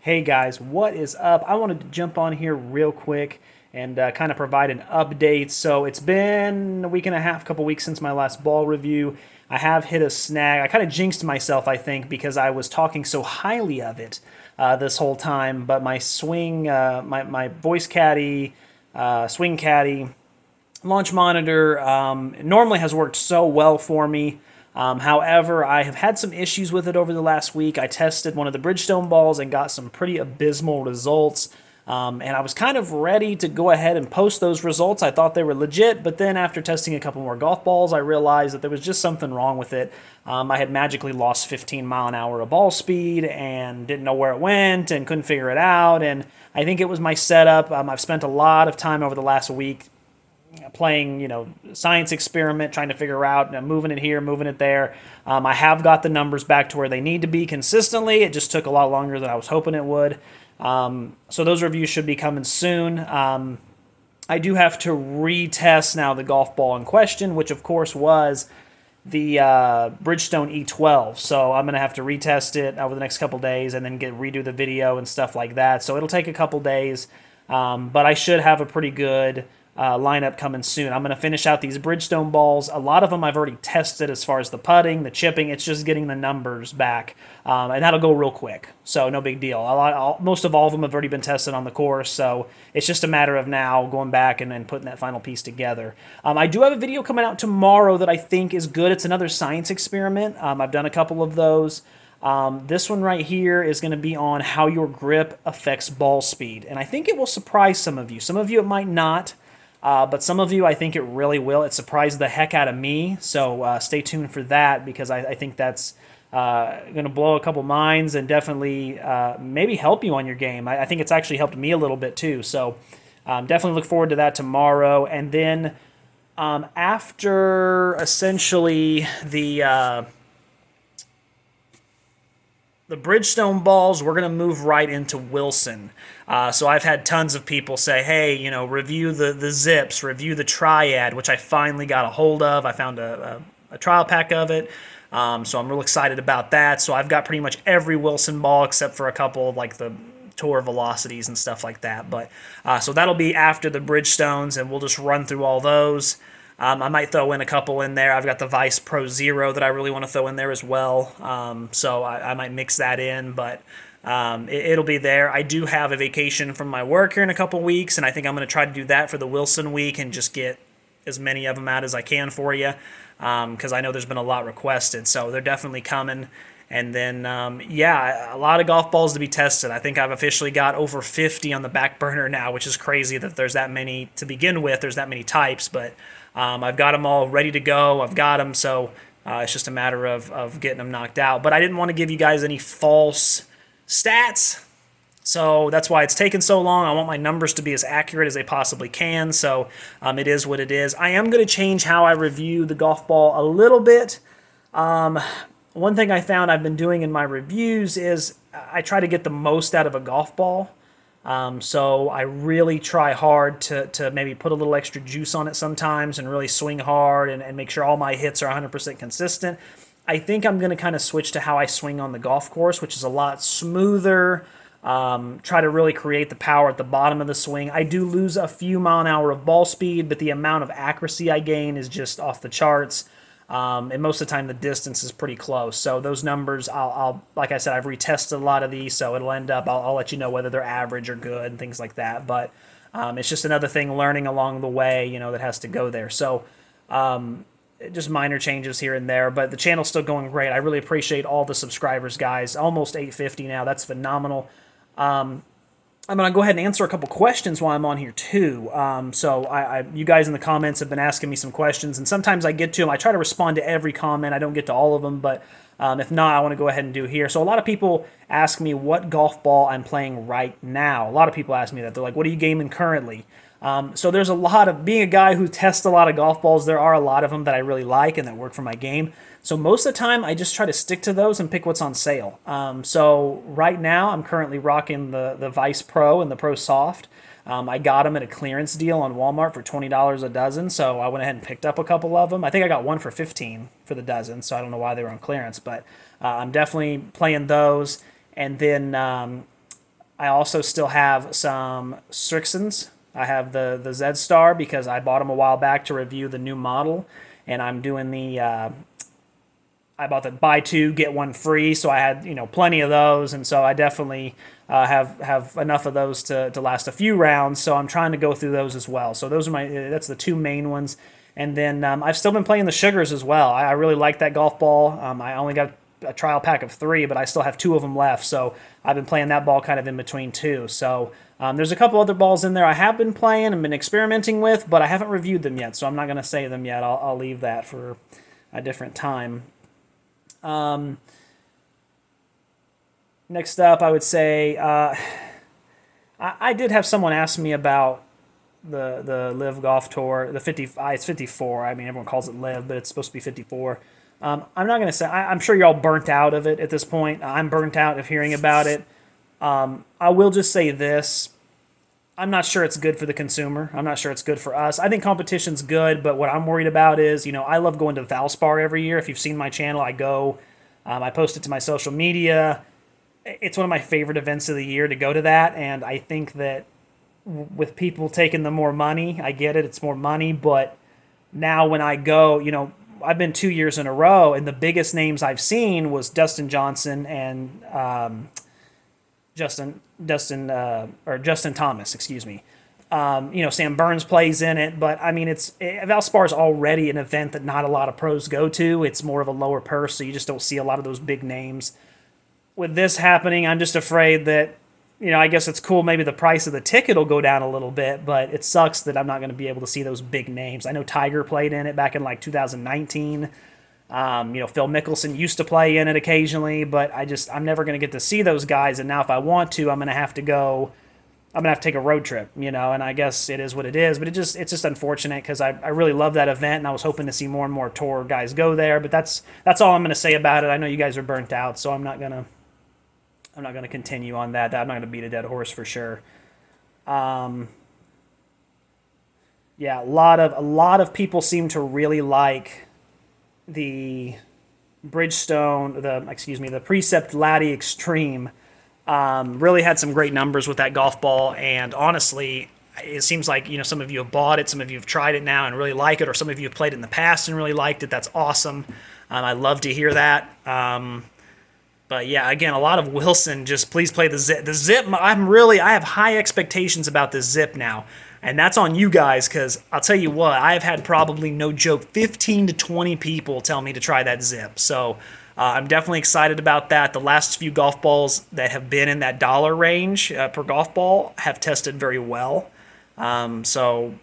Hey guys, what is up? I wanted to jump on here real quick and kind of provide an update. So it's been a week and a half, couple weeks since my last ball review. I have hit a snag. I kind of jinxed myself, I think, because I was talking so highly of it this whole time. But my swing, my voice caddy, swing caddy, launch monitor normally has worked so well for me. However, I have had some issues with it over the last week. I tested one of the Bridgestone balls and got some pretty abysmal results. And I was kind of ready to go ahead and post those results. I thought they were legit, but then after testing a couple more golf balls, I realized that there was just something wrong with it. I had magically lost 15 mile an hour of ball speed and didn't know where it went and couldn't figure it out. And I think it was my setup. I've spent a lot of time over the last week playing, science experiment, trying to figure out, moving it here, moving it there. I have got the numbers back to where they need to be consistently. It just took a lot longer than I was hoping it would. So those reviews should be coming soon. I do have to retest now the golf ball in question, which of course was the Bridgestone E12. So I'm going to have to retest it over the next couple days and then redo the video and stuff like that. So it'll take a couple days, but I should have a pretty good lineup coming soon. I'm going to finish out these Bridgestone balls. A lot of them I've already tested as far as the putting, the chipping. It's just getting the numbers back, and that'll go real quick. So no big deal. Most of all of them have already been tested on the course, so it's just a matter of now going back and putting that final piece together. I do have a video coming out tomorrow that I think is good. It's another science experiment. I've done a couple of those. This one right here is going to be on how your grip affects ball speed, and I think it will surprise some of you. Some of you it might not. But some of you, I think it really will. It surprised the heck out of me. So stay tuned for that because I think that's going to blow a couple minds and definitely maybe help you on your game. I think it's actually helped me a little bit too. So definitely look forward to that tomorrow. And then after essentially the Bridgestone balls, we're going to move right into Wilson. So I've had tons of people say, hey, review the Zips, review the Triad, which I finally got a hold of. I found a trial pack of it. So I'm real excited about that. So I've got pretty much every Wilson ball except for a couple of like the Tour Velocities and stuff like that. But so that'll be after the Bridgestones, and we'll just run through all those. I might throw in a couple in there. I've got the Vice Pro Zero that I really want to throw in there as well. So I might mix that in, but it'll be there. I do have a vacation from my work here in a couple weeks, and I think I'm going to try to do that for the Wilson week and just get as many of them out as I can for you because I know there's been a lot requested. So they're definitely coming. And then, a lot of golf balls to be tested. I think I've officially got over 50 on the back burner now, which is crazy that there's that many to begin with. There's that many types, but I've got them all ready to go. I've got them, so it's just a matter of getting them knocked out. But I didn't want to give you guys any false stats, so that's why it's taken so long. I want my numbers to be as accurate as they possibly can, so it is what it is. I am going to change how I review the golf ball a little bit. One thing I found I've been doing in my reviews is I try to get the most out of a golf ball. So I really try hard to maybe put a little extra juice on it sometimes and really swing hard and make sure all my hits are 100% consistent. I think I'm going to kind of switch to how I swing on the golf course, which is a lot smoother. Try to really create the power at the bottom of the swing. I do lose a few mile an hour of ball speed, but the amount of accuracy I gain is just off the charts. And most of the time the distance is pretty close. So those numbers, I'll like I said, I've retested a lot of these, so it'll end up, I'll let you know whether they're average or good and things like that. But it's just another thing learning along the way, that has to go there. So just minor changes here and there, but the channel's still going great. I really appreciate all the subscribers, guys. Almost 850 now. That's phenomenal. I'm going to go ahead and answer a couple questions while I'm on here too. So you guys in the comments have been asking me some questions, and sometimes I get to them. I try to respond to every comment. I don't get to all of them, but if not, I want to go ahead and do here. So a lot of people ask me what golf ball I'm playing right now. A lot of people ask me that. They're like, what are you gaming currently? So there's a lot of, being a guy who tests a lot of golf balls, there are a lot of them that I really like and that work for my game. So most of the time, I just try to stick to those and pick what's on sale. So right now, I'm currently rocking the Vice Pro and the Pro Soft. I got them at a clearance deal on Walmart for $20 a dozen, so I went ahead and picked up a couple of them. I think I got one for $15 for the dozen, so I don't know why they were on clearance, but I'm definitely playing those. And then I also still have some Strixons. I have the Z Star because I bought them a while back to review the new model, and I'm doing I bought the buy two get one free, so I had plenty of those, and so I definitely have enough of those to last a few rounds. So I'm trying to go through those as well. So those are that's the two main ones, and then I've still been playing the Sugars as well. I really like that golf ball. I only got a trial pack of 3, but I still have 2 of them left. So I've been playing that ball kind of in between too. So there's a couple other balls in there I have been playing and been experimenting with, but I haven't reviewed them yet, so I'm not going to say them yet. I'll leave that for a different time. Next up, I would say I did have someone ask me about the Live Golf Tour, the 50. It's 54. I mean, everyone calls it Live, but it's supposed to be 54. I'm not going to say, I'm sure you're all burnt out of it at this point. I'm burnt out of hearing about it. I will just say this. I'm not sure it's good for the consumer. I'm not sure it's good for us. I think competition's good, but what I'm worried about is, I love going to Valspar every year. If you've seen my channel, I go. I post it to my social media. It's one of my favorite events of the year to go to that, and I think that with people taking the more money, I get it, it's more money, but now when I go, I've been 2 years in a row, and the biggest names I've seen was Dustin Johnson and Justin Thomas, excuse me. Sam Burns plays in it, but I mean, Valspar is already an event that not a lot of pros go to. It's more of a lower purse, so you just don't see a lot of those big names. With this happening, I'm just afraid that, I guess it's cool. Maybe the price of the ticket will go down a little bit, but it sucks that I'm not going to be able to see those big names. I know Tiger played in it back in 2019. Phil Mickelson used to play in it occasionally, but I'm never going to get to see those guys. And now if I want to, I'm going to have to take a road trip, and I guess it is what it is, but it's just unfortunate because I really love that event and I was hoping to see more and more tour guys go there, but that's all I'm going to say about it. I know you guys are burnt out, so I'm not going to continue on that. I'm not going to beat a dead horse for sure. Yeah, a lot of people seem to really like the Bridgestone, the Precept Laddie Extreme. Really had some great numbers with that golf ball, and honestly, it seems like some of you have bought it, some of you have tried it now and really like it, or some of you have played it in the past and really liked it. That's awesome. I love to hear that. But yeah, again, a lot of Wilson. Just please play the Zip. The Zip. I have high expectations about this Zip now, and that's on you guys because I'll tell you what, I have had probably no joke 15 to 20 people tell me to try that Zip. So. I'm definitely excited about that. The last few golf balls that have been in that dollar range per golf ball have tested very well. So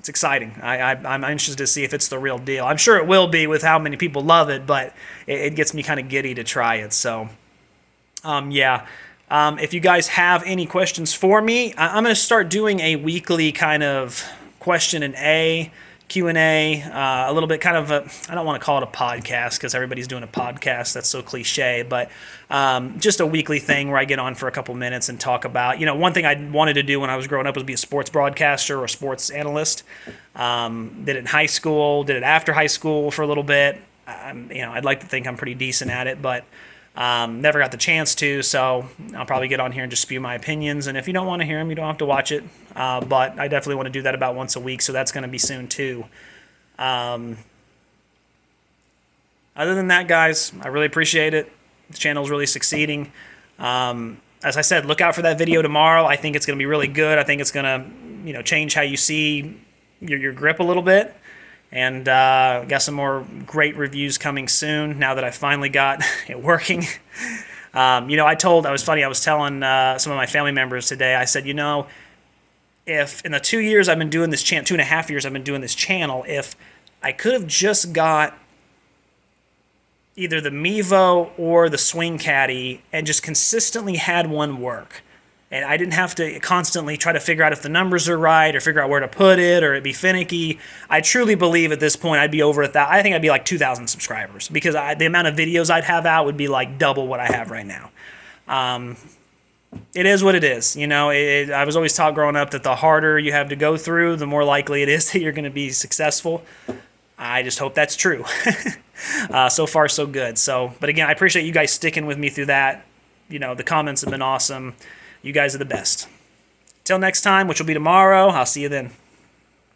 it's exciting. I'm interested to see if it's the real deal. I'm sure it will be with how many people love it, but it gets me kind of giddy to try it. So, yeah. If you guys have any questions for me, I'm going to start doing a weekly kind of question and Q&A, a little bit kind of I don't want to call it a podcast because everybody's doing a podcast. That's so cliche, but just a weekly thing where I get on for a couple minutes and talk about, one thing I wanted to do when I was growing up was be a sports broadcaster or a sports analyst. Did it in high school, did it after high school for a little bit. I'd like to think I'm pretty decent at it, but never got the chance to, so I'll probably get on here and just spew my opinions, and if you don't want to hear them, you don't have to watch it, but I definitely want to do that about once a week, so that's going to be soon too. Other than that, guys, I really appreciate it. The channel's really succeeding. As I said, look out for that video tomorrow. I think it's going to be really good. I think it's going to change how you see your grip a little bit. And got some more great reviews coming soon now that I finally got it working. I was telling some of my family members today, I said, if in the 2 years I've been doing this 2.5 years I've been doing this channel, if I could have just got either the Mevo or the Swing Caddy and just consistently had one work, and I didn't have to constantly try to figure out if the numbers are right or figure out where to put it or it'd be finicky. I truly believe at this point I'd be over 1,000. I think I'd be like 2,000 subscribers because the amount of videos I'd have out would be like double what I have right now. It is what it is. I was always taught growing up that the harder you have to go through, the more likely it is that you're going to be successful. I just hope that's true. So far, so good. But again, I appreciate you guys sticking with me through that. the comments have been awesome. You guys are the best. Till next time, which will be tomorrow. I'll see you then.